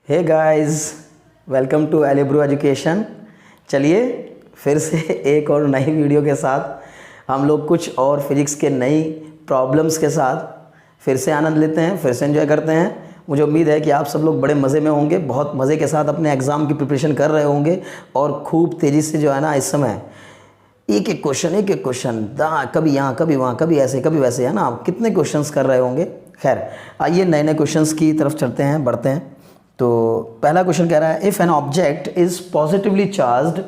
Hey guys, welcome to Elibro Education. चलिए फिर से एक और नई वीडियो के साथ हम लोग कुछ और फिजिक्स के नई प्रॉब्लम्स के साथ फिर से आनंद लेते हैं, फिर से एंजॉय करते हैं। मुझे उम्मीद है कि आप सब लोग बड़े मज़े में होंगे, बहुत मज़े के साथ अपने एग्ज़ाम की प्रिपरेशन कर रहे होंगे और खूब तेज़ी से जो है ना इस समय एक एक क्वेश्चन कभी यहाँ कभी वहाँ, कभी ऐसे कभी वैसे, है ना। आप कितने क्वेश्चंस कर रहे होंगे। खैर आइए नए नए क्वेश्चंस की तरफ चलते हैं, बढ़ते हैं। तो पहला क्वेश्चन कह रहा है, if an object is positively charged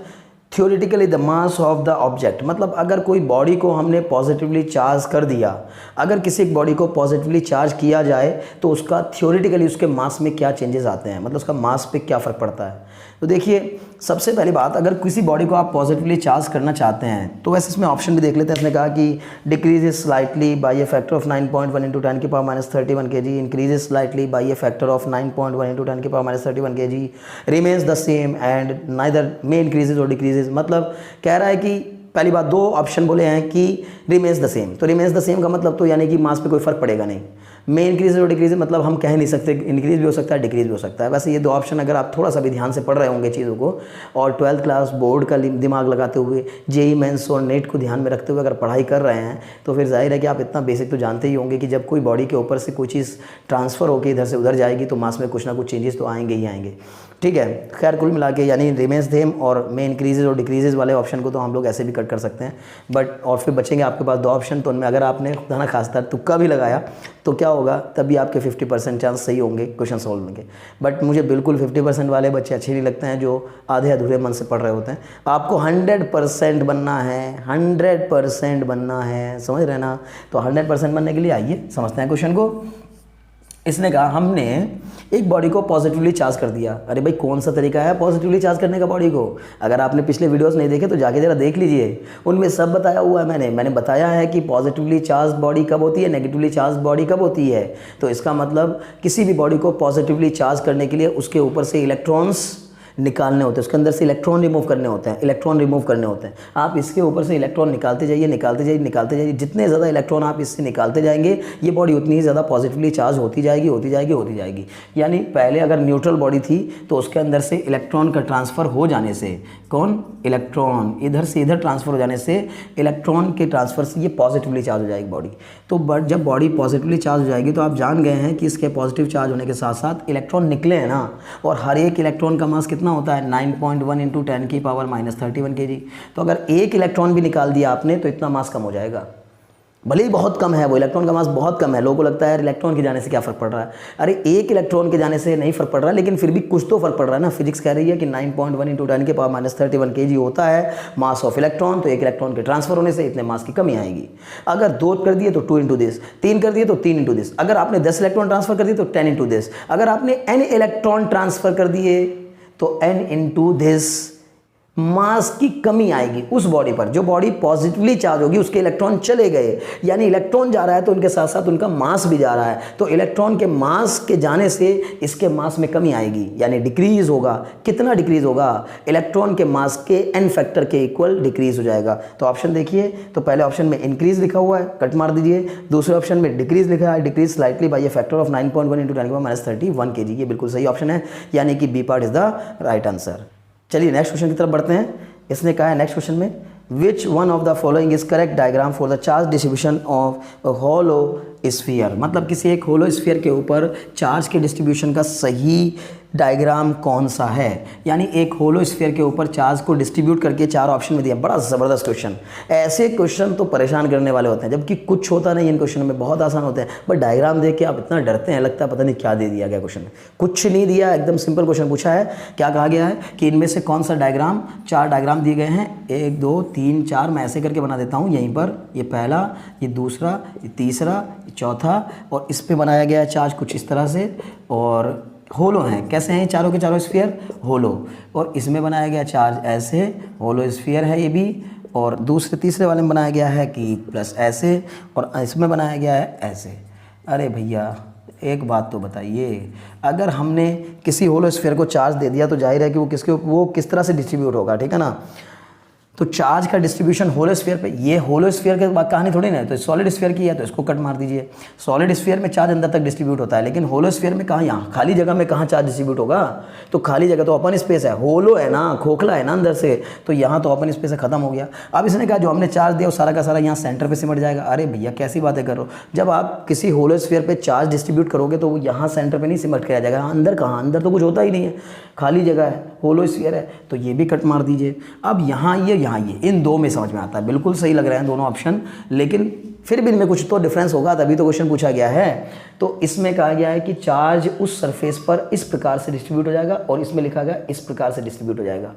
theoretically the mass of the object. मतलब अगर कोई बॉडी को हमने पॉजिटिवली चार्ज कर दिया, अगर किसी एक बॉडी को पॉजिटिवली चार्ज किया जाए तो उसका थियोरेटिकली उसके मास में क्या चेंजेस आते हैं, मतलब उसका मास पे क्या फ़र्क पड़ता है। तो देखिए सबसे पहली बात, अगर किसी बॉडी को आप पॉजिटिवली चार्ज करना चाहते हैं तो वैसे इसमें ऑप्शन भी देख लेते हैं। इसने कहा कि decreases slightly by A factor of 9.1 into 10 की power -31 kg, increases slightly by A factor of 9.1 into 10 की power -31 kg, remains the same and neither में इंक्रीजेज और डिक्रीजेज। मतलब कह रहा है कि पहली बात, दो ऑप्शन बोले हैं कि रिमेन्स द सेम, तो रिमेन्स द सेम का मतलब तो यानी कि मास पे कोई फर्क पड़ेगा नहीं। में इंक्रीज और डिक्रीज मतलब हम कह नहीं सकते, इंक्रीज भी हो सकता है डिक्रीज भी हो सकता है। वैसे ये दो ऑप्शन अगर आप थोड़ा सा भी ध्यान से पढ़ रहे होंगे चीज़ों को और 12th क्लास बोर्ड का दिमाग लगाते हुए जेई मेंस और नेट को ध्यान में रखते हुए अगर पढ़ाई कर रहे हैं तो फिर जाहिर है कि आप इतना बेसिक तो जानते ही होंगे कि जब कोई बॉडी के ऊपर से कोई चीज़ ट्रांसफ़र होकर इधर से उधर जाएगी तो मास में कुछ ना कुछ चेंजेस तो आएंगे ही आएंगे। ठीक है, खैर कुल मिला के यानी रिमेन्स सेम और में इंक्रीजेज और डिक्रीजेज वाले ऑप्शन को तो हम लोग ऐसे भी कट कर सकते हैं, बट और फिर बचेंगे आपके पास दो ऑप्शन। तो उनमें अगर आपने खुदा ना खास्ता तुक्का भी लगाया तो क्या होगा, तभी आपके 50% चांस सही होंगे क्वेश्चन सॉल्व होने के। बट मुझे बिल्कुल 50% वाले बच्चे अच्छे नहीं लगते हैं जो आधे अधूरे मन से पढ़ रहे होते हैं। आपको 100% बनना है, 100% बनना है, समझ रहे ना। तो 100% बनने के लिए आइए समझते हैं क्वेश्चन को। इसने कहा हमने एक बॉडी को पॉजिटिवली चार्ज कर दिया। अरे भाई कौन सा तरीका है पॉजिटिवली चार्ज करने का बॉडी को? अगर आपने पिछले वीडियोस नहीं देखे तो जाके जरा देख लीजिए, उनमें सब बताया हुआ है। मैंने बताया है कि पॉजिटिवली चार्ज बॉडी कब होती है, नेगेटिवली चार्ज बॉडी कब होती है। तो इसका मतलब किसी भी बॉडी को पॉजिटिवली चार्ज करने के लिए उसके ऊपर से इलेक्ट्रॉन्स निकालने होते हैं, उसके अंदर से इलेक्ट्रॉन रिमूव करने होते हैं। आप इसके ऊपर से इलेक्ट्रॉन निकालते जाइए। जितने ज़्यादा इलेक्ट्रॉन आप इससे निकालते जाएंगे ये बॉडी उतनी ही ज़्यादा पॉजिटिवली चार्ज होती जाएगी। यानी पहले अगर न्यूट्रल बॉडी थी तो उसके अंदर से इलेक्ट्रॉन का ट्रांसफ़र हो जाने से, इलेक्ट्रॉन इधर से इधर ट्रांसफ़र हो जाने से, इलेक्ट्रॉन के ट्रांसफ़र से ये पॉजिटिवली चार्ज हो जाएगी बॉडी। तो जब बॉडी पॉजिटिवली चार्ज हो जाएगी तो आप जान गए हैं कि इसके पॉजिटिव चार्ज होने के साथ साथ इलेक्ट्रॉन निकले हैं ना, और हर एक इलेक्ट्रॉन का मास कितना होता है 9.1 इंटू 10 की पावर -31 kg। तो अगर एक इलेक्ट्रॉन भी निकाल दिया आपने तो इतना मास कम हो जाएगा। भले ही बहुत कम है, वो इलेक्ट्रॉन का मास बहुत कम है। लोगों को लगता है इलेक्ट्रॉन के जाने से क्या फ़र्क पड़ रहा है। अरे एक इलेक्ट्रॉन के जाने से नहीं फ़र्क पड़ रहा है, लेकिन फिर भी कुछ तो फ़र्क पड़ रहा है ना। फिजिक्स कह रही है कि 9.1 इंटू 10 के पावर -31 kg होता है मास ऑफ इलेक्ट्रॉन। तो एक इलेक्ट्रॉन के ट्रांसफर होने से इतने मास की कमी आएगी। अगर 2 कर दिए तो 2 इंटू दिस, 3 कर दिए तो 3 इंटू दिस। अगर आपने 10 इलेक्ट्रॉन ट्रांसफर कर दिए तो 10 इंटू दिस। अगर आपने n इलेक्ट्रॉन ट्रांसफर कर दिए तो n इंटू दिस मास की कमी आएगी उस बॉडी पर। जो बॉडी पॉजिटिवली चार्ज होगी उसके इलेक्ट्रॉन चले गए, यानी इलेक्ट्रॉन जा रहा है तो उनके साथ साथ उनका मास भी जा रहा है। तो इलेक्ट्रॉन के मास के जाने से इसके मास में कमी आएगी, यानी डिक्रीज होगा। कितना डिक्रीज होगा? इलेक्ट्रॉन के मास के n फैक्टर के इक्वल डिक्रीज हो जाएगा। तो ऑप्शन देखिए, तो पहले ऑप्शन में इंक्रीज लिखा हुआ है, कट मार दीजिए। दूसरे ऑप्शन में डिक्रीज लिखा है, decrease slightly by A factor of 9.1 into 10 की पावर -31 kg। ये बिल्कुल सही ऑप्शन है, यानी कि B part is the right answer. चलिए नेक्स्ट क्वेश्चन की तरफ बढ़ते हैं। इसने कहा है नेक्स्ट क्वेश्चन में, which one of the following is correct diagram for the charge distribution of hollow sphere. मतलब किसी एक होलो स्फीयर के ऊपर चार्ज के डिस्ट्रीब्यूशन का सही डायग्राम कौन सा है। यानी एक होलो स्फीयर के ऊपर चार्ज को डिस्ट्रीब्यूट करके 4 ऑप्शन में दिया। बड़ा ज़बरदस्त क्वेश्चन। ऐसे क्वेश्चन तो परेशान करने वाले होते हैं, जबकि कुछ होता नहीं इन क्वेश्चन में, बहुत आसान होते हैं। बट डायग्राम देख के आप इतना डरते हैं, लगता है पता नहीं क्या दे दिया गया क्वेश्चन। कुछ नहीं दिया, एकदम सिंपल क्वेश्चन पूछा है। क्या कहा गया है कि इनमें से कौन सा डायग्राम, 4 डायग्राम दिए गए हैं, 1 2 3 4। मैं ऐसे करके बना देता हूँ यहीं पर। ये पहला, ये दूसरा, ये तीसरा, ये चौथा, और इस पर बनाया गया है चार्ज कुछ इस तरह से। और होलो हैं, कैसे हैं चारों के चारों स्फीयर? होलो। और इसमें बनाया गया चार्ज ऐसे, होलो स्फीयर है ये भी। और दूसरे तीसरे वाले में बनाया गया है कि प्लस ऐसे, और इसमें बनाया गया है ऐसे। अरे भैया एक बात तो बताइए, अगर हमने किसी होलो स्फीयर को चार्ज दे दिया तो जाहिर है कि वो किस तरह से डिस्ट्रीब्यूट होगा, ठीक है ना। तो चार्ज का डिस्ट्रीब्यूशन होलो स्फीयर पे, ये होलो स्फीयर के बाद कहानी थोड़ी ना है, तो सॉलिड स्फीयर की है तो इसको कट मार दीजिए। सॉलिड स्फीयर में चार्ज अंदर तक डिस्ट्रीब्यूट होता है, लेकिन होलो स्फीयर में कहाँ, यहाँ खाली जगह में कहाँ चार्ज डिस्ट्रीब्यूट होगा। तो खाली जगह तो ओपन स्पेस है, होलो है ना, खोखला है ना अंदर से, तो यहाँ तो ओपन स्पेस है, खत्म हो गया। अब इसने कहा जो हमने चार्ज दिया वो सारा का सारा यहाँ सेंटर पे सिमट जाएगा। अरे भैया कैसी बातें कर रहे हो, जब आप किसी होलो स्फीयर पे चार्ज डिस्ट्रीब्यूट करोगे तो वो यहाँ सेंटर पे नहीं सिमट के आ जाएगा, अंदर कहाँ, अंदर तो कुछ होता ही नहीं है, खाली जगह है, होलो स्फीयर है, तो ये भी कट मार दीजिए। अब यहाँ ये इन दो में समझ में आता है, बिल्कुल सही लग रहे हैं दोनों ऑप्शन, लेकिन फिर भी इनमें कुछ तो डिफरेंस होगा, तभी तो क्वेश्चन पूछा गया है। तो इसमें कहा गया है कि चार्ज उस सरफेस पर इस प्रकार से डिस्ट्रीब्यूट हो जाएगा, और इसमें लिखा गया इस प्रकार से डिस्ट्रीब्यूट हो जाएगा।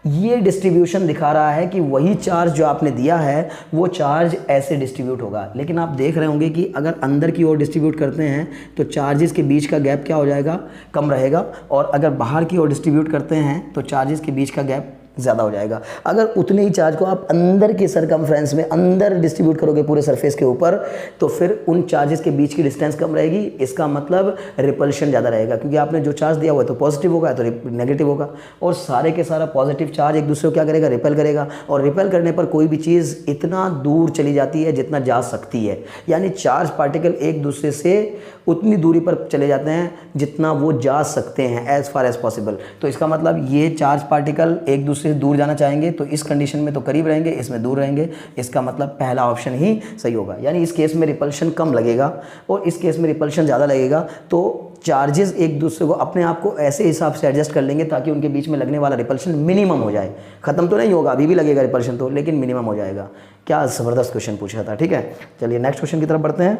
ये डिस्ट्रीब्यूशन दिखा रहा है कि वही चार्ज जो आपने दिया है वो चार्ज ऐसे डिस्ट्रीब्यूट होगा, लेकिन आप देख रहे होंगे कि अगर अंदर की ओर डिस्ट्रीब्यूट करते हैं तो चार्जेस के बीच का गैप क्या हो जाएगा, कम रहेगा, और अगर बाहर की ओर डिस्ट्रीब्यूट करते हैं तो चार्जेस के बीच का गैप ज़्यादा हो जाएगा। अगर उतने ही चार्ज को आप अंदर के सरकमफ्रेंस में अंदर डिस्ट्रीब्यूट करोगे पूरे सरफेस के ऊपर, तो फिर उन चार्जेस के बीच की डिस्टेंस कम रहेगी, इसका मतलब रिपल्शन ज़्यादा रहेगा, क्योंकि आपने जो चार्ज दिया हुआ है तो पॉजिटिव होगा तो नेगेटिव होगा, और सारे के सारा पॉजिटिव चार्ज एक दूसरे को क्या करेगा, रिपेल करेगा, और रिपेल करने पर कोई भी चीज़ इतना दूर चली जाती है जितना जा सकती है, यानी चार्ज पार्टिकल एक दूसरे से उतनी दूरी पर चले जाते हैं जितना वो जा सकते हैं, एज फार एज पॉसिबल। तो इसका मतलब ये चार्ज पार्टिकल एक दूसरे से दूर जाना चाहेंगे तो इस कंडीशन में तो करीब रहेंगे, इसमें दूर रहेंगे, इसका मतलब पहला ऑप्शन ही सही होगा। यानी इस केस में रिपल्शन कम लगेगा और इस केस में रिपल्शन ज़्यादा लगेगा, तो चार्जेस एक दूसरे को अपने आप को ऐसे हिसाब से एडजस्ट कर लेंगे ताकि उनके बीच में लगने वाला रिपल्शन मिनिमम हो जाए। ख़त्म तो नहीं होगा, अभी भी लगेगा रिपल्शन तो, लेकिन मिनिमम हो जाएगा। क्या ज़बरदस्त क्वेश्चन पूछा था। ठीक है, चलिए नेक्स्ट क्वेश्चन की तरफ बढ़ते हैं।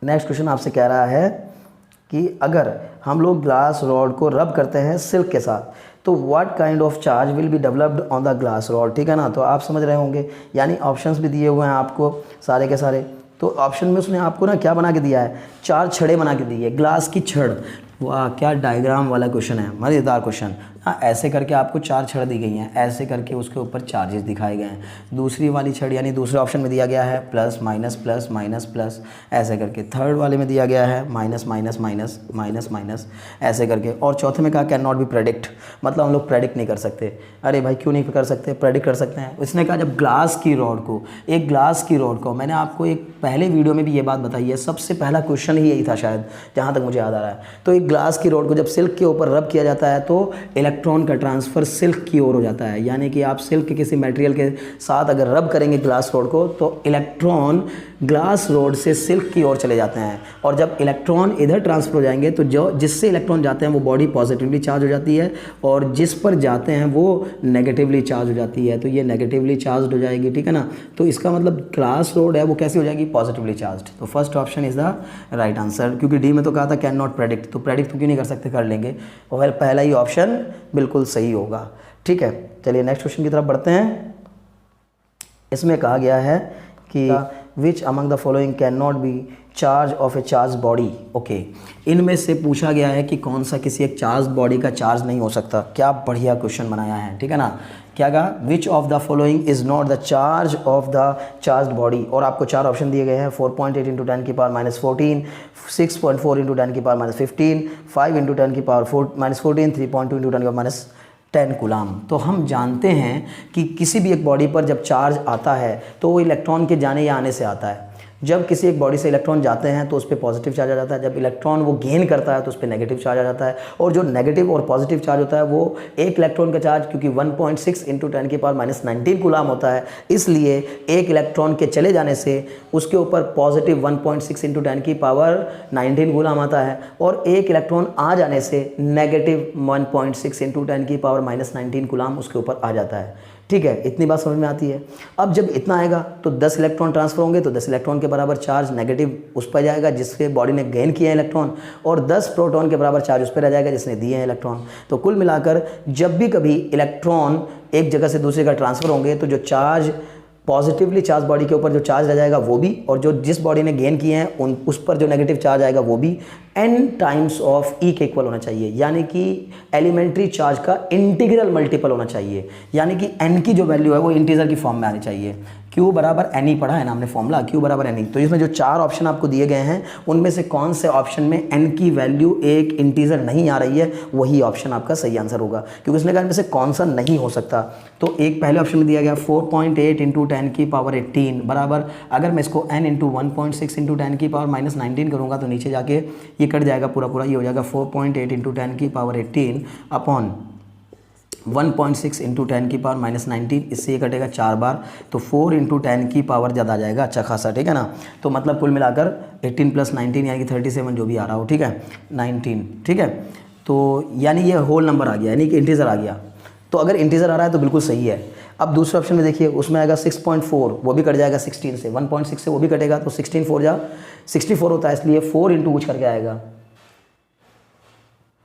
नेक्स्ट क्वेश्चन आपसे कह रहा है कि अगर हम लोग ग्लास रॉड को रब करते हैं सिल्क के साथ तो what kind of charge will be developed on the glass rod. ठीक है ना, तो आप समझ रहे होंगे, यानी ऑप्शंस भी दिए हुए हैं आपको सारे के सारे। तो ऑप्शन में उसने आपको ना क्या बना के दिया है, 4 छड़े बना के दी है, ग्लास की छड़। वाह क्या डायग्राम वाला क्वेश्चन है, मज़ेदार क्वेश्चन। हाँ, ऐसे करके आपको 4 छड़ दी गई हैं, ऐसे करके उसके ऊपर चार्जेस दिखाए गए हैं। दूसरी वाली छड़ यानी दूसरे ऑप्शन में दिया गया है plus minus plus minus plus, ऐसे करके। थर्ड वाले में दिया गया है minus minus minus minus minus, ऐसे करके। और चौथे में कहा कैन नॉट बी प्रेडिक्ट, मतलब हम लोग प्रेडिक्ट नहीं कर सकते। अरे भाई क्यों नहीं कर सकते, प्रेडिक्ट कर सकते हैं। इसने कहा जब ग्लास की रॉड को, एक ग्लास की रॉड को, मैंने आपको एक पहले वीडियो में भी ये बात बताई है, सबसे पहला क्वेश्चन ही यही था शायद, जहाँ तक मुझे याद आ रहा है। तो एक ग्लास की रॉड को जब सिल्क के ऊपर रब किया जाता है तो इलेक्ट्रॉन का ट्रांसफ़र सिल्क की ओर हो जाता है, यानी कि आप सिल्क के किसी मटेरियल के साथ अगर रब करेंगे ग्लास रॉड को तो इलेक्ट्रॉन ग्लास रॉड से सिल्क की ओर चले जाते हैं, और जब इलेक्ट्रॉन इधर ट्रांसफ़र हो जाएंगे तो जो जिससे इलेक्ट्रॉन जाते हैं वो बॉडी पॉजिटिवली चार्ज हो जाती है, और जिस पर जाते हैं वो नेगेटिवली चार्ज हो जाती है, तो ये नेगेटिवली चार्ज हो जाएगी। ठीक है ना, तो इसका मतलब ग्लास रॉड है वो कैसी हो जाएगी, पॉजिटिवली चार्ज। तो first option is the right answer, क्योंकि डी में तो कहा था कैन नॉट प्रेडिक्ट, तो प्रेडिक्ट तो क्यों नहीं कर सकते, कर लेंगे, और पहला ही ऑप्शन बिल्कुल सही होगा। ठीक है, चलिए नेक्स्ट क्वेश्चन की तरफ बढ़ते हैं। इसमें कहा गया है कि which among the following can not be charge of A charge body. Okay, इनमें से पूछा गया है कि कौन सा किसी एक चार्ज बॉडी का चार्ज नहीं हो सकता। क्या बढ़िया क्वेश्चन बनाया है। ठीक है ना, क्या कहा, which of the following is not the charge of the charge body, और आपको 4 ऑप्शन दिए गए हैं, 4.8 × 10 की पावर -14, 6.4 × 10 की पावर -15, 5 × 10 की पावर -14, 3.2 × 10 की पावर -10 कूलाम। तो हम जानते हैं कि किसी भी एक बॉडी पर जब चार्ज आता है तो वो इलेक्ट्रॉन के जाने या आने से आता है। जब किसी एक बॉडी से इलेक्ट्रॉन जाते हैं तो उस पर पॉजिटिव चार्ज आ जाता है, जब इलेक्ट्रॉन वो गेन करता है तो उस पर नेगेटिव चार्ज आ जाता है, और जो नेगेटिव और पॉजिटिव चार्ज होता है वो एक इलेक्ट्रॉन का चार्ज, क्योंकि 1.6 × 10 की पावर -19 कूलाम होता है, इसलिए एक इलेक्ट्रॉन के चले जाने से उसके ऊपर पॉजिटिव 1.6 × 10 की पावर 19 कूलाम आता है, और एक इलेक्ट्रॉन आ जाने से नेगेटिव 1.6 × 10 की पावर -19 कूलाम उसके ऊपर आ जाता है। ठीक है, इतनी बात समझ में आती है। अब जब इतना आएगा तो 10 इलेक्ट्रॉन ट्रांसफर होंगे, तो 10 इलेक्ट्रॉन के बराबर चार्ज नेगेटिव उस पर जाएगा जिसके बॉडी ने गेन किया है इलेक्ट्रॉन, और 10 प्रोटॉन के बराबर चार्ज उस पर रह जाएगा जिसने दिए हैं इलेक्ट्रॉन। तो कुल मिलाकर जब भी कभी इलेक्ट्रॉन एक जगह से दूसरी जगह ट्रांसफ़र होंगे तो जो चार्ज पॉजिटिवली चार्ज बॉडी के ऊपर जो चार्ज रह जाएगा वो भी, और जो जिस बॉडी ने गेन किए हैं उस पर जो नेगेटिव चार्ज आएगा वो भी n टाइम्स ऑफ E के इक्वल होना चाहिए, यानी कि एलिमेंट्री चार्ज का इंटीग्रल मल्टीपल होना चाहिए, यानी कि n की जो वैल्यू है वो इंटीजर की फॉर्म में आनी चाहिए। Q बराबर एन ई पढ़ा है ना हमने फॉर्मूला, Q बराबर एन ई। तो इसमें जो 4 ऑप्शन आपको दिए गए हैं उनमें से कौन से ऑप्शन में n की वैल्यू एक इंटीजर नहीं आ रही है, वही ऑप्शन आपका सही आंसर होगा, क्योंकि उसने कहा इनमें से कौन सा नहीं हो सकता। तो एक पहले ऑप्शन में दिया गया 4.8 इंटू 10 की पावर 18 बराबर, अगर मैं इसको n इंटू 1.6 इंटू 10 की पावर माइनस 19 करूँगा तो नीचे जाके ये कट जाएगा पूरा, ये हो जाएगा 4.8 इंटू 10 की पावर 18 अपॉन 1.6 इंटू 10 की पावर माइनस 19, इससे ये कटेगा 4 बार, तो 4 इंटू 10 की पावर ज़्यादा आ जाएगा, अच्छा खासा, ठीक है ना। तो मतलब कुल मिलाकर 18 प्लस 19 यानी कि 37 जो भी आ रहा हो, ठीक है, 19, ठीक है। तो यानी ये होल नंबर आ गया, यानी कि इंटीजर आ गया। तो अगर इंटीजर आ रहा है तो बिल्कुल सही है। अब दूसरे ऑप्शन में देखिए, उसमें आएगा 6.4, वो भी कट जाएगा 16 से, 1.6 से वो भी कटेगा, तो 16 4 जा 64 होता है, इसलिए 4 इंटू कुछ करके आएगा।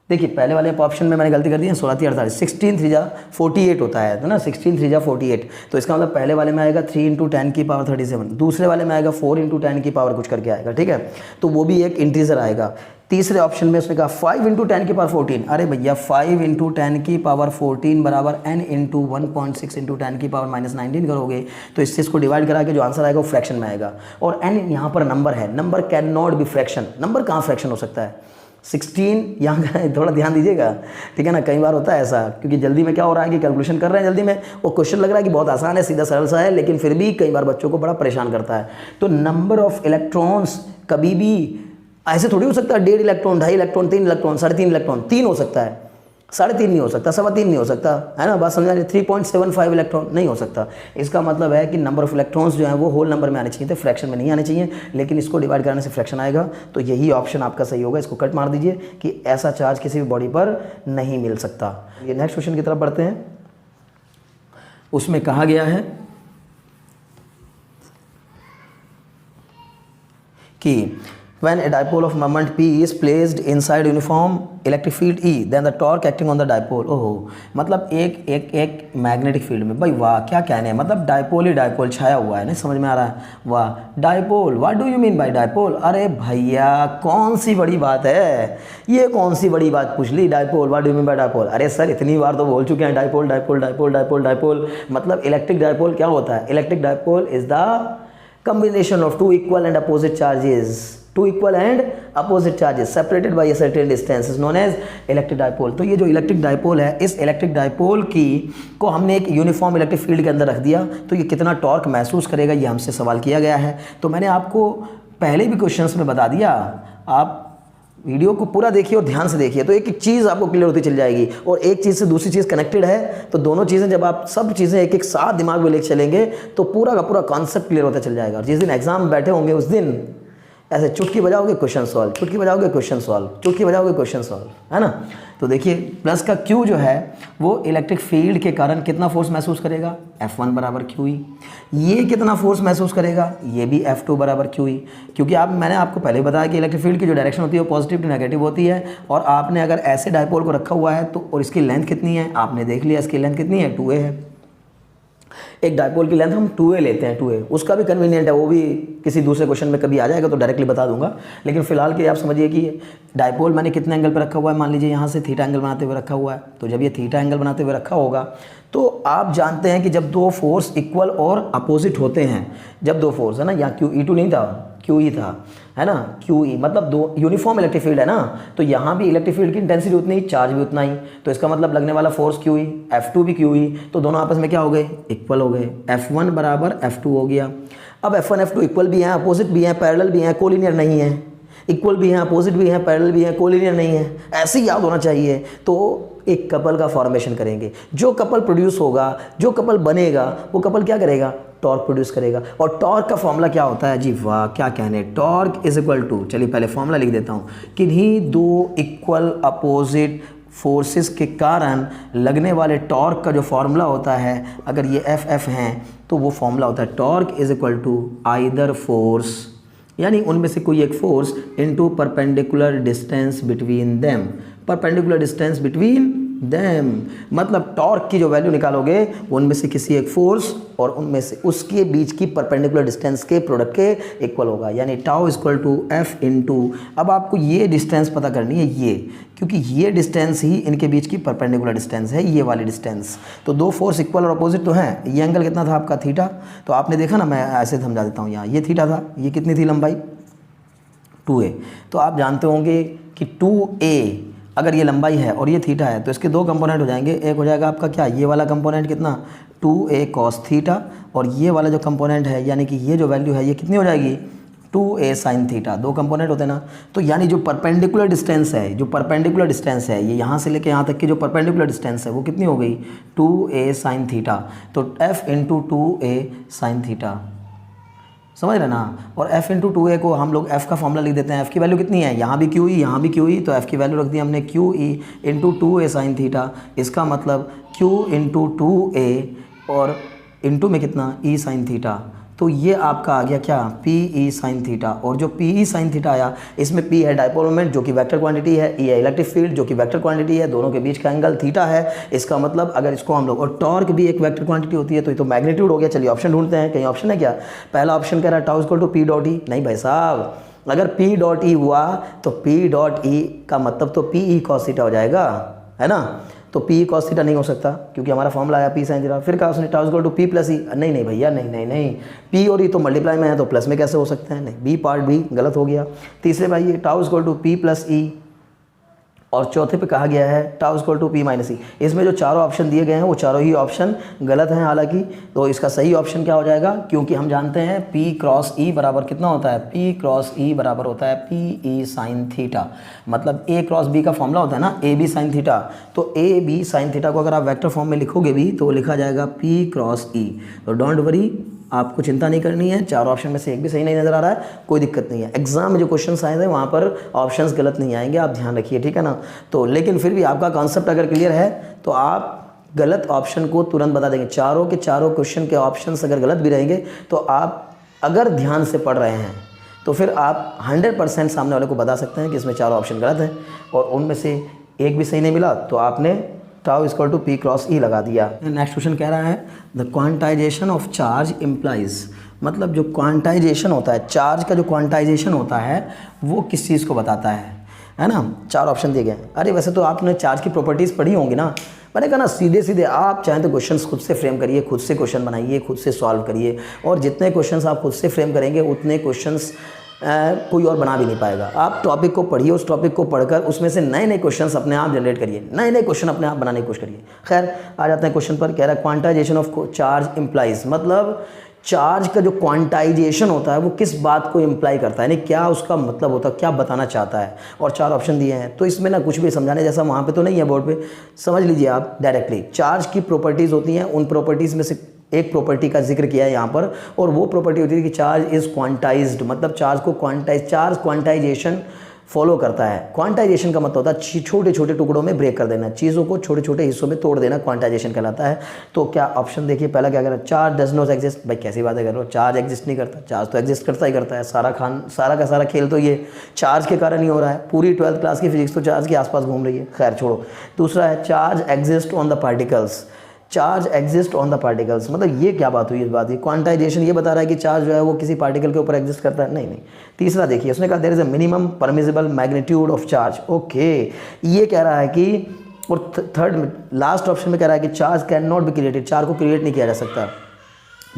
देखिए पहले वाले ऑप्शन में मैंने गलती कर दी है, 16 3 48, 16 3 जा 48 होता है, तो ना 16 3 जा 48, तो इसका मतलब पहले वाले में आएगा 3 इंटू 10 की पावर 37, दूसरे वाले में आएगा 4 इंटू 10 की पावर कुछ करके आएगा, ठीक है। तो वो भी एक इंटीजर आएगा। तीसरे ऑप्शन में उसने कहा 5 इंटू 10 की पावर 14, अरे भैया 5 इंटू 10 की पावर 14 बराबर n इंटू 1.6 इंटू 10 की पावर माइनस 19 करोगे तो इससे इसको डिवाइड करा के जो आंसर आएगा वो फ्रैक्शन में आएगा, और n यहाँ पर नंबर है, number can not be fraction, number कहाँ फ्रैक्शन हो सकता है। 16 यहाँ थोड़ा ध्यान दीजिएगा, ठीक है ना, कई बार होता है ऐसा, क्योंकि जल्दी में क्या हो रहा है कि कैलकुलेशन कर रहे हैं जल्दी में, वो क्वेश्चन लग रहा है कि बहुत आसान है, सीधा सरल सा है, लेकिन फिर भी कई बार बच्चों को बड़ा परेशान करता है। तो नंबर ऑफ इलेक्ट्रॉन्स कभी भी ऐसे थोड़ी हो सकता है 1.5 इलेक्ट्रॉन, 2.5 इलेक्ट्रॉन, 3 इलेक्ट्रॉन, 3.5 इलेक्ट्रॉन, 3 हो सकता है, 3.5 नहीं हो सकता, 3.25 नहीं हो सकता, है ना, बात समझा रहे, 3.75 इलेक्ट्रॉन नहीं हो सकता। इसका मतलब है कि नंबर ऑफ इलेक्ट्रॉन्स जो है वो होल नंबर में आने चाहिए थे, फ्रैक्शन में नहीं आने चाहिए, लेकिन इसको डिवाइड करने से फ्रैक्शन आएगा, तो यही ऑप्शन आपका सही होगा। इसको कट मार दीजिए कि ऐसा चार्ज किसी भी बॉडी पर नहीं मिल सकता। ये नेक्स्ट क्वेश्चन की तरफ बढ़ते हैं। उसमें कहा गया है कि when a dipole of moment P is placed inside uniform electric field E, then the torque acting on the dipole, ओहो, मतलब एक मैग्नेटिक फील्ड में, भाई वाह क्या कहने हैं, मतलब डाइपोल ही डाइपोल छाया हुआ है, नहीं समझ में आ रहा है, वाह dipole, what do you mean by dipole, अरे भैया कौन सी बड़ी बात है, ये कौन सी बड़ी बात पूछ ली, dipole, what do you mean by dipole, अरे सर इतनी बार तो बोल चुके हैं dipole dipole dipole dipole dipole, मतलब इलेक्ट्रिक डाइपोल क्या होता है, electric dipole is the combination of two equal and opposite charges, two equal and opposite charges separated by a certain distance is known as electric dipole। तो ये जो electric dipole है, इस electric dipole को हमने एक यूनिफॉर्म इलेक्ट्रिक फील्ड के अंदर रख दिया, तो ये कितना टॉर्क महसूस करेगा, ये हमसे सवाल किया गया है। तो मैंने आपको पहले भी क्वेश्चंस में बता दिया, आप वीडियो को पूरा देखिए और ध्यान से देखिए, तो एक एक चीज़ आपको क्लियर होती चल जाएगी, और एक चीज़ से दूसरी चीज़ कनेक्टेड है, तो दोनों चीज़ें जब आप सब चीज़ें एक एक साथ दिमाग में लेके चलेंगे तो पूरा का पूरा कॉन्सेप्ट क्लियर होता चल जाएगा। और जिस दिन एग्जाम बैठे होंगे उस दिन ऐसे चुटकी बजाओगे क्वेश्चन सॉल्व, चुटकी बजाओगे क्वेश्चन सॉल्व, चुटकी बजाओगे क्वेश्चन सॉल्व, है ना। तो देखिए प्लस का Q जो है वो इलेक्ट्रिक फील्ड के कारण कितना फोर्स महसूस करेगा, F1 बराबर QE। ये कितना फोर्स महसूस करेगा, ये भी F2 बराबर QE, क्योंकि मैंने आपको पहले बताया कि इलेक्ट्रिक फील्ड की जो डायरेक्शन होती है वो पॉजिटिव टू नेगेटिव होती है, और आपने अगर ऐसे डाइपोल को रखा हुआ है तो, और इसकी लेंथ कितनी है आपने देख लिया, इसकी लेंथ कितनी है 2a है, एक डाइपोल की लेंथ हम 2a लेते हैं, 2a उसका भी कन्वीनियंट है, वो भी किसी दूसरे क्वेश्चन में कभी आ जाएगा तो डायरेक्टली बता दूंगा, लेकिन फिलहाल के आप समझिए कि डाइपोल मैंने कितने एंगल पर रखा हुआ है, मान लीजिए यहाँ से थीटा एंगल बनाते हुए रखा हुआ है, तो जब ये थीटा एंगल बनाते हुए रखा होगा तो आप जानते हैं कि जब दो फोर्स इक्वल और अपोजिट होते हैं, जब दो फोर्स है ना, यहाँ QE2 नहीं था, QE था, है ना, QE मतलब दो यूनिफॉर्म इलेक्ट्रिक फील्ड है ना, तो यहाँ भी इलेक्ट्रिक फील्ड की इंटेंसिटी उतनी ही, चार्ज भी उतना ही, तो इसका मतलब लगने वाला फोर्स QE, F2 भी QE, तो दोनों आपस में क्या हो गए, इक्वल हो गए, F1 बराबर F2 हो गया। अब F1 F2 इक्वल भी हैं, अपोजिट भी हैं, पैरेलल भी हैं, कोलिनियर नहीं है, इक्वल भी हैं, अपोजिट भी हैं, पैरेलल भी हैं, कोलिनियर नहीं है, ऐसे ही याद होना चाहिए। तो एक कपल का फॉर्मेशन करेंगे, जो कपल प्रोड्यूस होगा, जो कपल बनेगा, वो कपल क्या करेगा, टॉर्क प्रोड्यूस करेगा। और टॉर्क का फॉर्मूला क्या होता है जी, वाह क्या कहने, टॉर्क इज इक्वल टू, चलिए पहले फॉर्मूला लिख देता हूँ, किन्हीं दो इक्वल अपोजिट फोर्सेस के कारण लगने वाले टॉर्क का जो फॉर्मूला होता है, अगर ये F हैं तो वो फॉर्मूला होता है torque is equal to either force, यानी उनमें से कोई एक force into perpendicular distance between them, perpendicular distance between them, मतलब टॉर्क की जो वैल्यू निकालोगे उनमें से किसी एक फोर्स और उनमें से उसके बीच की परपेंडिकुलर डिस्टेंस के प्रोडक्ट के इक्वल होगा, यानी tau equal to F into, अब आपको ये डिस्टेंस पता करनी है ये, क्योंकि ये डिस्टेंस ही इनके बीच की परपेंडिकुलर डिस्टेंस है, ये वाली डिस्टेंस। तो दो फोर्स इक्वल और अपोजिट तो हैं। ये एंगल कितना था आपका थीटा, तो आपने देखा ना, मैं ऐसे समझा देता हूँ, यहाँ ये थीटा था, ये कितनी थी लंबाई 2a, तो आप जानते होंगे कि 2a अगर ये लंबाई है और ये थीटा है तो इसके दो कंपोनेंट हो जाएंगे। एक हो जाएगा आपका क्या, ये वाला कंपोनेंट कितना 2a cos थीटा, और ये वाला जो कंपोनेंट है यानी कि ये जो वैल्यू है ये कितनी हो जाएगी 2a sin थीटा। दो कंपोनेंट होते हैं ना, तो यानी जो परपेंडिकुलर डिस्टेंस है, जो परपेंडिकुलर डिस्टेंस है ये यहाँ से लेके यहाँ तक की जो परपेंडिकुलर डिस्टेंस है वो कितनी हो गई 2a sin थीटा, तो f into 2a sin theta, समझ रहे ना। और f इंटू 2a को हम लोग f का फॉर्मूला लिख देते हैं। f की वैल्यू कितनी है, यहाँ भी QE यहाँ भी QE, तो f की वैल्यू रख दी हमने QE into 2a sin theta, इसका मतलब Q इंटू 2a और इंटू में कितना e sin थीटा, तो ये आपका आ गया क्या PE sin थीटा। और जो PE sin थीटा आया, इसमें P है डाइपोल मोमेंट जो कि वेक्टर क्वांटिटी है, E है इलेक्ट्रिक फील्ड जो कि वेक्टर क्वांटिटी है, दोनों के बीच का एंगल थीटा है। इसका मतलब अगर इसको हम लोग, और टॉर्क भी एक वेक्टर क्वांटिटी होती है, तो ये तो मैग्नीट्यूड हो गया। चलिए ऑप्शन ढूंढते हैं, कहीं ऑप्शन है क्या। पहला ऑप्शन कह रहा है tau equal to P dot E, नहीं भाई साहब, अगर P डॉट ई हुआ तो P डॉट ई का मतलब तो PE cos थीटा हो जाएगा, है ना। तो P cos थीटा नहीं हो सकता क्योंकि हमारा फॉर्मूला आया P sin थीटा। फिर कहा उसने tau equal to P plus E, नहीं भैया नहीं, P और E तो मल्टीप्लाई में है तो प्लस में कैसे हो सकते हैं, नहीं, बी पार्ट भी गलत हो गया। तीसरे भाई ये tau equal to P plus E, और चौथे पे कहा गया है tau equal to P minus E. इसमें जो चारों ऑप्शन दिए गए हैं वो चारों ही ऑप्शन गलत हैं हालांकि, तो इसका सही ऑप्शन क्या हो जाएगा, क्योंकि हम जानते हैं P क्रॉस E बराबर कितना होता है, P क्रॉस E बराबर होता है PE sin थीटा, मतलब A क्रॉस B का फॉर्मूला होता है ना AB sin थीटा, तो AB sin थीटा को अगर आप वेक्टर फॉर्म में लिखोगे भी तो लिखा जाएगा P क्रॉस E। तो डोंट वरी, आपको चिंता नहीं करनी है, चार ऑप्शन में से एक भी सही नहीं नज़र आ रहा है, कोई दिक्कत नहीं है। एग्जाम में जो क्वेश्चंस आए थे वहाँ पर ऑप्शंस गलत नहीं आएंगे, आप ध्यान रखिए, ठीक है ना। तो लेकिन फिर भी आपका कॉन्सेप्ट अगर क्लियर है तो आप गलत ऑप्शन को तुरंत बता देंगे। चारों के चारों क्वेश्चन के ऑप्शंस अगर गलत भी रहेंगे तो आप अगर ध्यान से पढ़ रहे हैं तो फिर आप 100% सामने वाले को बता सकते हैं कि इसमें चारों ऑप्शन गलत हैं, और उनमें से एक भी सही नहीं मिला तो आपने tau equal to P cross E लगा दिया। नेक्स्ट क्वेश्चन कह रहा है the quantisation of charge implies, मतलब जो क्वांटाइजेशन होता है, चार्ज का जो क्वांटाइजेशन होता है वो किस चीज़ को बताता है ना। चार ऑप्शन दिए गए। अरे वैसे तो आपने चार्ज की प्रॉपर्टीज़ पढ़ी होंगी ना, मैंने कहा ना सीधे सीधे आप चाहें तो क्वेश्चंस खुद से फ्रेम करिए, खुद से क्वेश्चन बनाइए, खुद से सॉल्व करिए, और जितने क्वेश्चंस आप खुद से फ्रेम करेंगे उतने क्वेश्चंस कोई और बना भी नहीं पाएगा। आप टॉपिक को पढ़िए, उस टॉपिक को पढ़कर उसमें से नए नए क्वेश्चंस अपने आप जनरेट करिए, नए नए क्वेश्चन अपने आप बनाने की कोशिश करिए। खैर आ जाते हैं क्वेश्चन पर। कह रहा है क्वांटाइजेशन ऑफ चार्ज इम्प्लाइज, मतलब चार्ज का जो क्वांटाइजेशन होता है वो किस बात को इम्प्लाई करता है, यानी क्या उसका मतलब होता है, क्या बताना चाहता है। और चार ऑप्शन दिए हैं, तो इसमें ना कुछ भी समझाने जैसा वहाँ पे तो नहीं है बोर्ड पे, समझ लीजिए आप डायरेक्टली। चार्ज की प्रॉपर्टीज़ होती हैं, उन प्रॉपर्टीज़ में से एक प्रॉपर्टी का जिक्र किया है यहाँ पर, और वो प्रॉपर्टी होती है कि चार्ज इज़ क्वांटाइज्ड, मतलब चार्ज को चार्ज क्वांटाइजेशन फॉलो करता है। क्वांटाइजेशन का मतलब होता है छोटे छोटे टुकड़ों में ब्रेक कर देना, चीज़ों को छोटे छोटे हिस्सों में तोड़ देना, क्वांटाइजेशन कहलाता है। तो क्या ऑप्शन देखिए, पहला क्या कह रहा है, चार्ज डज नॉट एग्जिस्ट। भाई कैसी बातें कर रहे हो, चार्ज एग्जिस्ट नहीं करता, चार्ज तो एग्जिस्ट करता ही करता है। सारा का सारा खेल तो ये चार्ज के कारण ही हो रहा है, पूरी 12th क्लास की फिजिक्स तो चार्ज के आसपास घूम रही है। खैर छोड़ो। दूसरा है charge exist on the particles, charge exist on the particles, मतलब ये क्या बात हुई, इस बात की क्वांटाइजेशन ये बता रहा है कि चार्ज जो है वो किसी पार्टिकल के ऊपर एग्जिस्ट करता है, नहीं। तीसरा देखिए, उसने कहा there is a minimum permissible magnitude of charge, okay, ये कह रहा है कि, और थर्ड लास्ट ऑप्शन में कह रहा है कि charge can not be created, charge को क्रिएट नहीं किया जा सकता।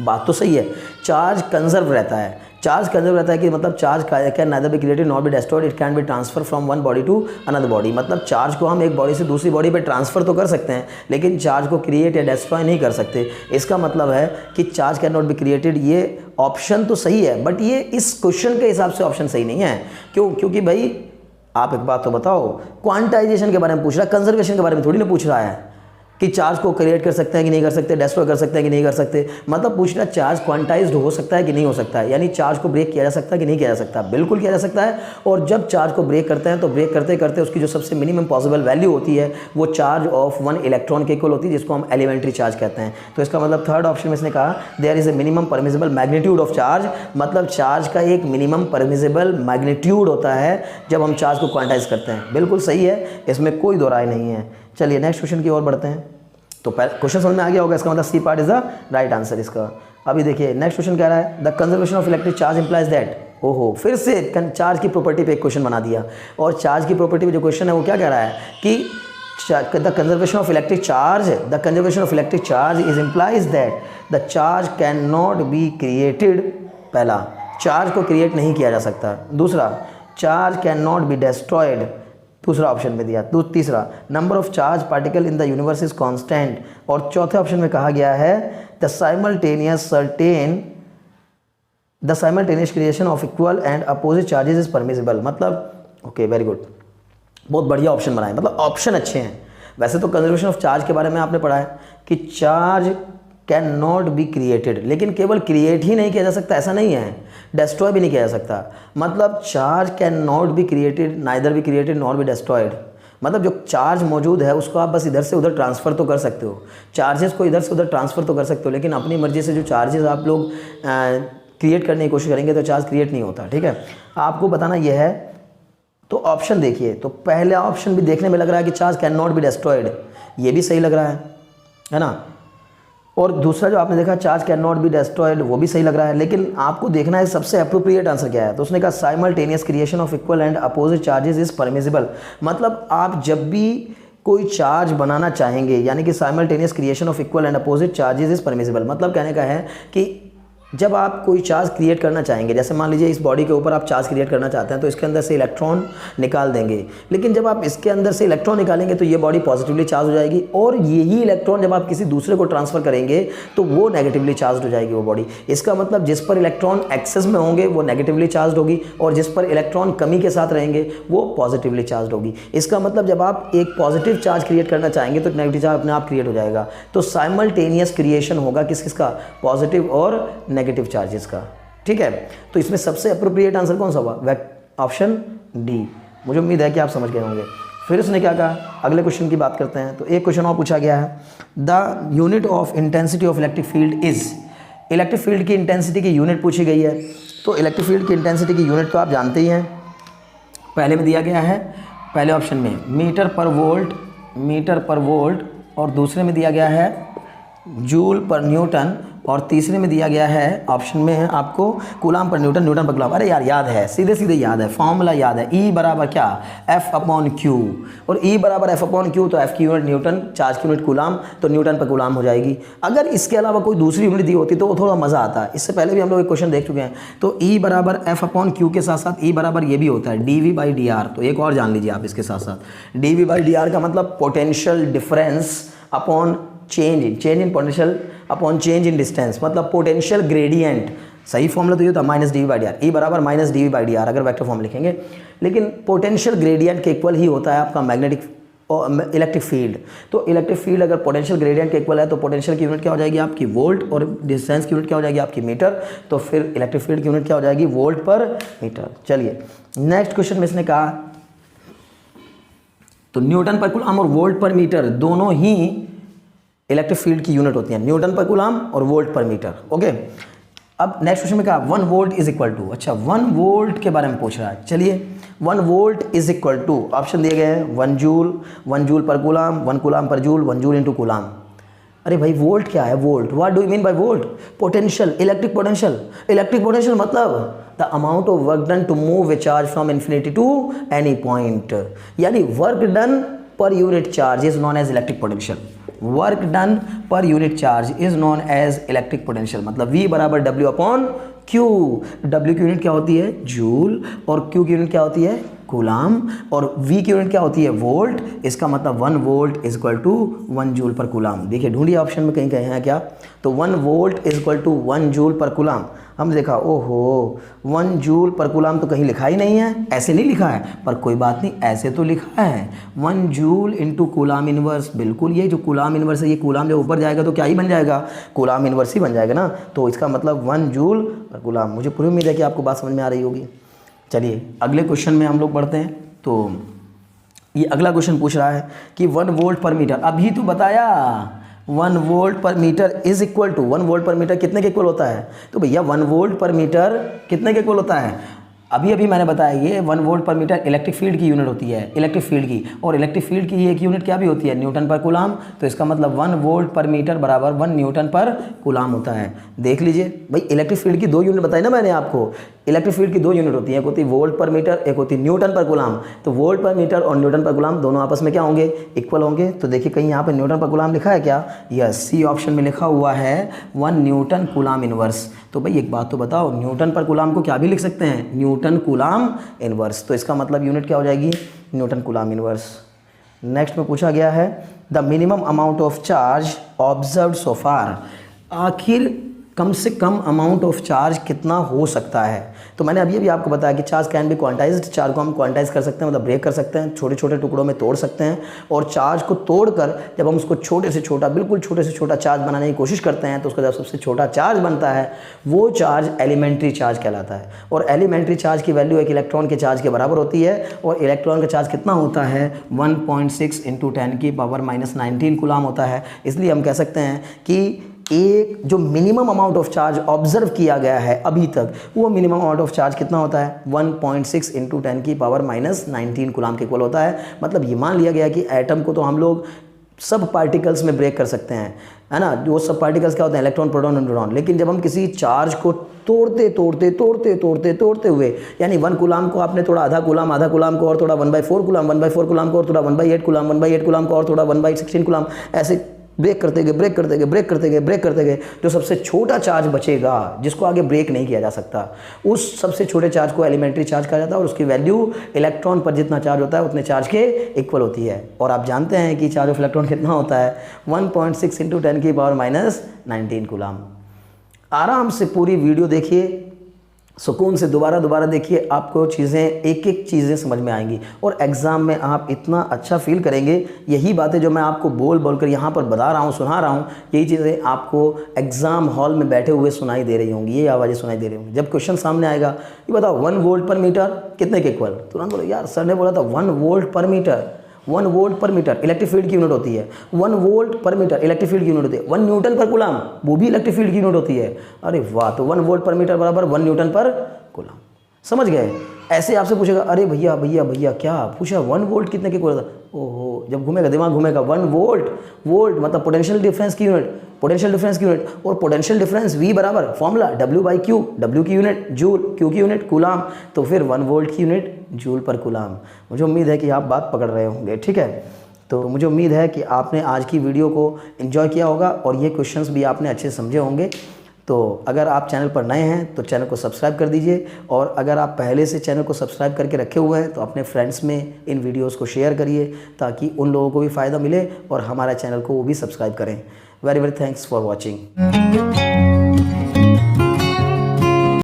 बात तो सही है, चार्ज कंजर्व रहता है, चार्ज कंजर्व रहता है कि मतलब charge can neither be created not be destroyed, it can be transfer from one body to another body, मतलब चार्ज को हम एक बॉडी से दूसरी बॉडी पे ट्रांसफर तो कर सकते हैं लेकिन चार्ज को क्रिएट या डिस्ट्रॉय नहीं कर सकते। इसका मतलब है कि charge can not be created, ये ऑप्शन तो सही है बट ये इस क्वेश्चन के हिसाब से ऑप्शन सही नहीं है। क्यों? क्योंकि भाई आप एक बात तो बताओ, क्वांटाइजेशन के बारे में पूछ रहा है, कंजर्वेशन के बारे में थोड़ी ना पूछ रहा है कि चार्ज को क्रिएट कर सकते हैं कि नहीं कर सकते, डिस्ट्रॉय कर सकते हैं कि नहीं कर सकते, मतलब पूछ रहा है चार्ज क्वांटाइज्ड हो सकता है कि नहीं हो सकता है, यानी चार्ज को ब्रेक किया जा सकता है कि नहीं किया जा सकता, बिल्कुल किया जा सकता है। और जब चार्ज को ब्रेक करते हैं तो ब्रेक करते करते उसकी जो सबसे मिनिमम पॉसिबल वैल्यू होती है वो चार्ज ऑफ 1 इलेक्ट्रॉन के इक्वल होती है, जिसको हम एलिमेंट्री चार्ज कहते हैं। तो इसका मतलब थर्ड ऑप्शन में इसने कहा there is a minimum permissible magnitude of charge, मतलब चार्ज का एक मिनिमम परमिसिबल मैग्नीट्यूड होता है जब हम चार्ज को क्वांटाइज करते हैं। बिल्कुल सही है, इसमें कोई दो राय नहीं है। चलिए नेक्स्ट क्वेश्चन की ओर बढ़ते हैं। तो क्वेश्चन समझ में आ गया होगा, इसका मतलब C part is the right answer इसका। अभी देखिए नेक्स्ट क्वेश्चन कह रहा है the conservation of electric charge implies that, ओहो फिर से चार्ज की प्रॉपर्टी पे एक क्वेश्चन बना दिया। और चार्ज की प्रॉपर्टी पे जो क्वेश्चन है वो क्या कह रहा है कि the conservation of electric charge, the conservation of electric charge is implies that the charge can not be created. पहला, चार्ज को क्रिएट नहीं किया जा सकता। दूसरा, charge can not be destroyed, दूसरा ऑप्शन में दिया। तीसरा, number of charge particle in the universe is constant. और चौथे ऑप्शन में कहा गया है the simultaneous creation of equal and opposite charges is permissible. मतलब ओके वेरी गुड, बहुत बढ़िया ऑप्शन बनाए, मतलब ऑप्शन अच्छे हैं। वैसे तो कंजर्वेशन ऑफ चार्ज के बारे में आपने पढ़ा है कि charge can not be created, लेकिन केवल क्रिएट ही नहीं किया जा सकता ऐसा नहीं है, डिस्ट्रॉय भी नहीं किया जा सकता। मतलब charge can not be created, neither be created not be destroyed. मतलब जो चार्ज मौजूद है उसको आप बस इधर से उधर ट्रांसफ़र तो कर सकते हो, चार्जेस को इधर से उधर ट्रांसफ़र तो कर सकते हो, लेकिन अपनी मर्जी से जो चार्जेस आप लोग क्रिएट करने की कोशिश करेंगे तो चार्ज क्रिएट नहीं होता। ठीक है, आपको बताना यह है। तो ऑप्शन देखिए, तो पहला ऑप्शन भी देखने में लग रहा है कि charge can not be destroyed, ये भी सही लग रहा है ना। और दूसरा जो आपने देखा charge can not be destroyed, वो भी सही लग रहा है। लेकिन आपको देखना है सबसे अप्रोप्रिएट आंसर क्या है। तो उसने कहा simultaneous creation of equal and opposite charges is permissible. मतलब आप जब भी कोई चार्ज बनाना चाहेंगे, यानी कि simultaneous creation of equal and opposite charges is permissible. मतलब कहने का है कि जब आप कोई चार्ज क्रिएट करना चाहेंगे, जैसे मान लीजिए इस बॉडी के ऊपर आप चार्ज क्रिएट करना चाहते हैं तो इसके अंदर से इलेक्ट्रॉन निकाल देंगे, लेकिन जब आप इसके अंदर से इलेक्ट्रॉन निकालेंगे तो ये बॉडी पॉजिटिवली चार्ज हो जाएगी, और यही इलेक्ट्रॉन जब आप किसी दूसरे को ट्रांसफर करेंगे तो वो नेगेटिवली चार्ज हो जाएगी वो बॉडी। इसका मतलब जिस पर इलेक्ट्रॉन एक्सेस में होंगे वो नेगेटिवली चार्ज होगी, और जिस पर इलेक्ट्रॉन कमी के साथ रहेंगे वो पॉजिटिवली चार्ज होगी। इसका मतलब जब आप एक पॉजिटिव चार्ज क्रिएट करना चाहेंगे तो नेगेटिव चार्ज अपने आप क्रिएट हो जाएगा। तो साइमल्टेनियस क्रिएशन होगा किसका, पॉजिटिव और नेगेटिव चार्जेस का। ठीक है, तो इसमें सबसे अप्रोप्रिएट आंसर कौन सा हुआ, ऑप्शन डी। मुझे उम्मीद है कि आप समझ गए होंगे। फिर उसने क्या कहा, अगले क्वेश्चन की बात करते हैं। तो एक क्वेश्चन और पूछा गया है the unit of intensity of electric field is. Electric field की इंटेंसिटी की यूनिट पूछी गई है। तो इलेक्ट्रिक फील्ड की इंटेंसिटी की यूनिट तो आप जानते ही हैं, पहले में दिया गया है, पहले ऑप्शन में मीटर पर वोल्ट, और दूसरे में दिया गया है जूल पर न्यूटन, और तीसरे में दिया गया है ऑप्शन में है आपको कूलाम पर न्यूटन, न्यूटन पर कूलाम। अरे यार याद है, सीधे सीधे याद है, फॉर्मूला याद है, E बराबर क्या, F/Q। और E बराबर F/Q, तो F की यूनिट न्यूटन, चार्ज की यूनिट कूलाम, तो न्यूटन पर कूलाम हो जाएगी। अगर इसके अलावा कोई दूसरी यूनिट दी होती तो वो थोड़ा मज़ा आता। इससे पहले भी हम लोग एक क्वेश्चन देख चुके हैं। तो E बराबर F/Q के साथ साथ E बराबर ये भी होता है dV/dr। तो एक और जान लीजिए आप इसके साथ साथ, dV/dr का मतलब potential difference upon change in potential upon change in distance, मतलब पोटेंशियल ग्रेडियंट। सही फॉर्मूला तो ये था -dV/dr, E बराबर -dV/dr अगर वेक्टर फॉर्म लिखेंगे। लेकिन पोटेंशियल ग्रेडियंट के इक्वल ही होता है आपका मैग्नेटिक और इलेक्ट्रिक फील्ड। तो इलेक्ट्रिक फील्ड अगर पोटेंशियल ग्रेडियंट के इक्वल है तो पोटेंशियल की यूनिट क्या हो जाएगी आपकी, वोल्ट, और डिस्टेंस की यूनिट क्या हो जाएगी आपकी, मीटर। तो फिर इलेक्ट्रिक फील्ड की यूनिट क्या हो जाएगी, वोल्ट पर मीटर। चलिए नेक्स्ट क्वेश्चन में इसने कहा, तो न्यूटन पर कूलाम और वोल्ट पर मीटर दोनों ही इलेक्ट्रिक फील्ड की यूनिट होती है, न्यूटन पर कूलाम और वोल्ट पर मीटर। ओके, अब नेक्स्ट क्वेश्चन में कहा 1 वोल्ट इज इक्वल टू, अच्छा 1 वोल्ट के बारे में पूछ रहा है। चलिए 1 volt is equal to, option दिए गए हैं 1 joule per coulomb, 1 coulomb per joule, 1 joule into coulomb. अरे भाई वोल्ट क्या है, volt, what do you mean by volt, potential, electric potential मतलब the amount of work done to move a charge from infinity to any point, यानी work done per unit charge is known as electric potential. Work done per unit charge is known as electric potential. मतलब V बराबर W/Q। W की unit क्या होती है, joule, और Q की unit क्या होती है, कूलाम, और V की यूनिट क्या होती है, वोल्ट। इसका मतलब 1 volt is equal to 1 joule per coulomb. देखिए ढूंढिए ऑप्शन में कहीं कहीं है क्या, तो 1 volt is equal to 1 joule per coulomb. हम देखा ओहो 1 जूल पर कूलाम तो कहीं लिखा ही नहीं है, ऐसे नहीं लिखा है, पर कोई बात नहीं, ऐसे तो लिखा है 1 जूल इंटू कूलाम इनवर्स। बिल्कुल, ये जो कूलाम इनवर्स है, ये कूलाम जब ऊपर जाएगा तो क्या ही बन जाएगा, कूलाम इनवर्स ही बन जाएगा ना। तो इसका मतलब 1 जूल पर कूलाम। मुझे पूरी उम्मीद है कि आपको बात समझ में आ रही होगी। चलिए अगले क्वेश्चन में हम लोग बढ़ते हैं। तो ये अगला क्वेश्चन पूछ रहा है कि 1 वोल्ट पर मीटर, अभी तो बताया 1 volt per metre is equal to, 1 volt per metre कितने के इक्वल होता है, तो भैया 1 वोल्ट पर मीटर कितने के इक्वल होता है, अभी अभी मैंने बताया ये 1 volt per metre electric field की यूनिट होती है, इलेक्ट्रिक फील्ड की, और इलेक्ट्रिक फील्ड की एक यूनिट क्या भी होती है, न्यूटन पर कूलाम। तो इसका मतलब 1 वोल्ट पर मीटर बराबर 1 न्यूटन पर कूलाम होता है। देख लीजिए भाई, इलेक्ट्रिक फील्ड की 2 यूनिट बताई ना मैंने आपको, इलेक्ट्रिक फील्ड की 2 यूनिट होती है, एक होती है वोल्ट पर मीटर, एक होती है न्यूटन पर कूलाम। तो वोल्ट पर मीटर और न्यूटन पर कूलाम दोनों आपस में क्या होंगे, इक्वल होंगे। तो देखिए कहीं यहाँ पे न्यूटन पर कूलाम लिखा है क्या, यस, सी ऑप्शन में लिखा हुआ है 1 न्यूटन कूलाम इनवर्स। तो भाई एक बात तो बताओ, न्यूटन पर कूलाम को क्या भी लिख सकते हैं, न्यूटन कूलाम इनवर्स। तो इसका मतलब यूनिट क्या हो जाएगी, न्यूटन कूलाम इनवर्स। नेक्स्ट में पूछा गया है the minimum amount of charge observed so far, आखिर कम से कम अमाउंट ऑफ चार्ज कितना हो सकता है। तो मैंने अभी भी आपको बताया कि charge can be quantized, charge को हम क्वांटाइज कर सकते हैं, मतलब ब्रेक कर सकते हैं, छोटे छोटे टुकड़ों में तोड़ सकते हैं। और चार्ज को तोड़कर जब हम उसको छोटे से छोटा, बिल्कुल छोटे से छोटा चार्ज बनाने की कोशिश करते हैं, तो उसका जब सबसे छोटा चार्ज बनता है वो चार्ज एलिमेंट्री चार्ज कहलाता है। और एलिमेंट्री चार्ज की वैल्यू एक इलेक्ट्रॉन के चार्ज के बराबर होती है। और इलेक्ट्रॉन का चार्ज कितना होता है, 1.6 × 10⁻⁹ कूलाम होता है। इसलिए हम कह सकते हैं कि एक जो minimum amount of charge observe किया गया है अभी तक, वो मिनिमम अमाउंट ऑफ चार्ज कितना होता है, 1.6 × 10⁻⁹ कूलाम के इक्वल होता है। मतलब ये मान लिया गया कि एटम को तो हम लोग सब पार्टिकल्स में ब्रेक कर सकते हैं, है ना। जो सब पार्टिकल्स क्या होते हैं, इलेक्ट्रॉन, प्रोटॉन और न्यूट्रॉन। लेकिन जब हम किसी चार्ज को तोड़ते हुए, यानी 1 कूलाम को आपने थोड़ा आधा कूलाम को और थोड़ा 1/4 कूलाम, 1/4 कूलाम को और थोड़ा 1/8 कूलाम, 1/8 कूलाम को और थोड़ा 1/16 कूलाम, ऐसे ब्रेक करते गए, जो सबसे छोटा चार्ज बचेगा, जिसको आगे ब्रेक नहीं किया जा सकता, उस सबसे छोटे चार्ज को एलिमेंट्री चार्ज कहा जाता है। और उसकी वैल्यू इलेक्ट्रॉन पर जितना चार्ज होता है उतने चार्ज के इक्वल होती है। और आप जानते हैं कि चार्ज ऑफ इलेक्ट्रॉन कितना होता है, 1.6 × 10⁻⁻⁹ कूलाम। आराम से पूरी वीडियो देखिए, सुकून से दोबारा देखिए, आपको चीज़ें एक एक चीज़ें समझ में आएंगी और एग्ज़ाम में आप इतना अच्छा फील करेंगे। यही बातें जो मैं आपको बोल कर यहाँ पर बता रहा हूँ, सुना रहा हूँ, यही चीज़ें आपको एग्ज़ाम हॉल में बैठे हुए सुनाई दे रही होंगी, ये आवाज़ें सुनाई दे रही होंगी। जब क्वेश्चन सामने आएगा, ये बताओ 1 वोल्ट पर मीटर कितने के इक्वल, तुरंत बोलो यार सर ने बोला था 1 volt per metre, 1 volt per metre electric field की यूनिट होती है, 1 volt per metre electric field की यूनिट होती है। 1 न्यूटन पर कूलाम, वो भी इलेक्ट्रिक फील्ड की यूनिट होती है। अरे वाह, तो 1 वोल्ट पर मीटर बराबर 1 न्यूटन पर कूलाम। समझ गए। ऐसे आपसे पूछेगा, अरे भैया क्या पूछा, 1 वोल्ट कितने के कूलाम, ओहो, जब घूमेगा दिमाग घूमेगा। 1 वोल्ट मतलब पोटेंशियल डिफरेंस की यूनिट, और पोटेंशियल डिफरेंस V बराबर फॉर्मूला W/Q, W की यूनिट जूल, Q की यूनिट कूलाम, तो फिर 1 वोल्ट की यूनिट जूल पर कूलाम। मुझे उम्मीद है कि आप बात पकड़ रहे होंगे, ठीक है। तो मुझे उम्मीद है कि आपने आज की वीडियो को एंजॉय किया होगा और ये क्वेश्चंस भी आपने अच्छे समझे होंगे। तो अगर आप चैनल पर नए हैं तो चैनल को सब्सक्राइब कर दीजिए, और अगर आप पहले से चैनल को सब्सक्राइब करके रखे हुए हैं तो अपने फ्रेंड्स में इन वीडियोस को शेयर करिए, ताकि उन लोगों को भी फ़ायदा मिले और हमारा चैनल को वो भी सब्सक्राइब करें। Very thanks for watching.